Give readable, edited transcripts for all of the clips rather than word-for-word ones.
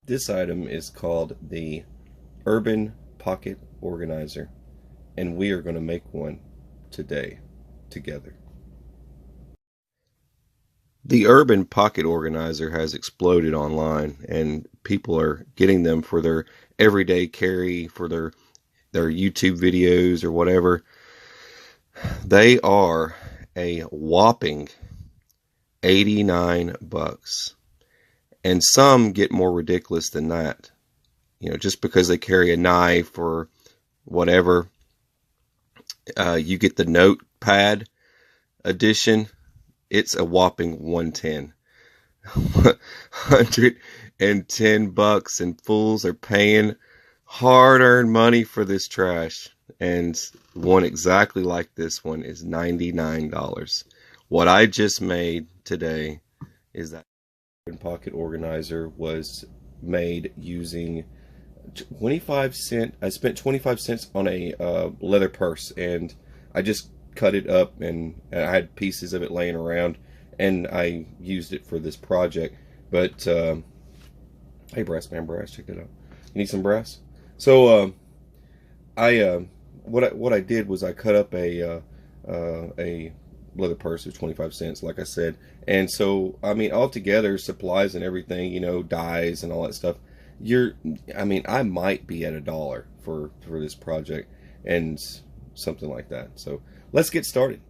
This item is called the Urban Pocket Organizer, and we are going to make one today together. The Urban Pocket Organizer has exploded online, and people are getting them for their everyday carry, for their YouTube videos or whatever. They are a whopping 89 bucks. And some get more ridiculous than that. You know, just because they carry a knife or whatever, you get the notepad edition. It's a whopping 110. 110 bucks, and fools are paying hard-earned money for this trash. And one exactly like this one is $99. What I just made today is that pocket organizer was made using 25 cents. I spent 25 cents on a leather purse, and I just cut it up, and I had pieces of it laying around, and I used it for this project. But hey, brass man, brass, check that out. You need some brass? So what I did was I cut up a leather purse of 25 cents, like I said. And so, I mean, altogether, supplies and everything, you know, dyes and all that stuff, I might be at $1 for this project and something like that. So let's get started.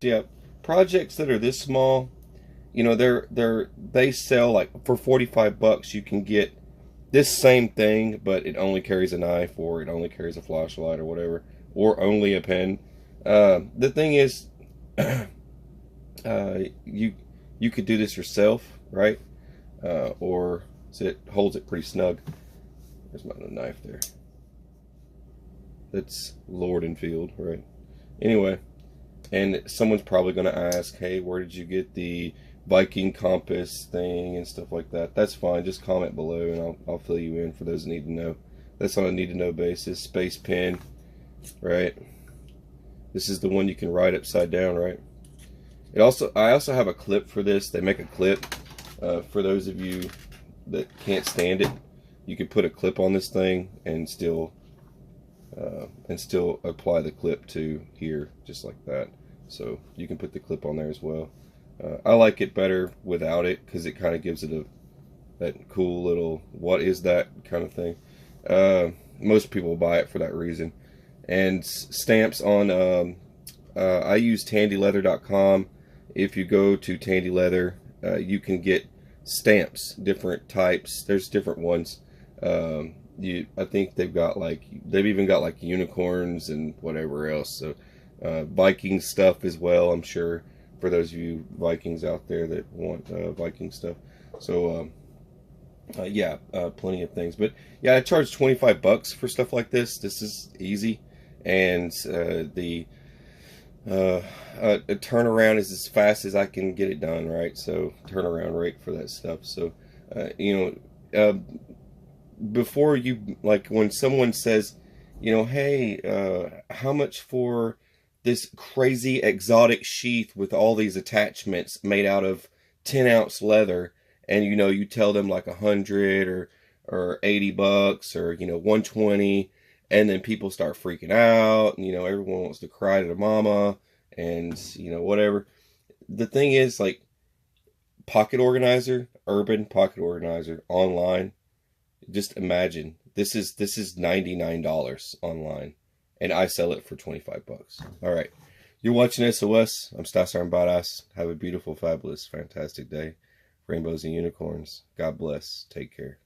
Yeah, projects that are this small, you know, they sell like for 45 bucks you can get this same thing, but it only carries a knife, or it only carries a flashlight or whatever, or only a pen. The thing is, you could do this yourself, right? Or so it holds it pretty snug. There's my knife there. That's Lord and Field, right? Anyway, and someone's probably going to ask, hey, where did you get the Viking compass thing and stuff like that? That's fine. Just comment below and I'll fill you in for those that need to know. That's on a need to know basis. Space pen, right? This is the one you can write upside down, right? I also have a clip for this. They make a clip for those of you that can't stand it. You can put a clip on this thing and still apply the clip to here, just like that. So you can put the clip on there as well. I like it better without it because it kind of gives it that cool little what is that kind of thing. Most people buy it for that reason. And stamps on I use tandyleather.com. If you go to Tandy Leather, you can get stamps, different types. There's different ones. I think they've even got like unicorns and whatever else. So Viking stuff as well, I'm sure, for those of you Vikings out there that want Viking stuff. So yeah, plenty of things. But yeah, I charge 25 bucks for stuff like this. This is easy, and the turnaround is as fast as I can get it done, right? So turnaround rate for that stuff. So you know, before you, like, when someone says, you know, hey, how much for this crazy exotic sheath with all these attachments made out of 10-ounce leather, and you know, you tell them like 100 or 80 bucks or, you know, 120, and then people start freaking out, and, you know, everyone wants to cry to their mama and, you know, whatever. The thing is, like, pocket organizer, urban pocket organizer online, just imagine this is $99 online, and I sell it for 25 bucks. All right, you're watching SOS. I'm Stasar and Badass. Have a beautiful, fabulous, fantastic day. Rainbows and unicorns. God bless. Take care.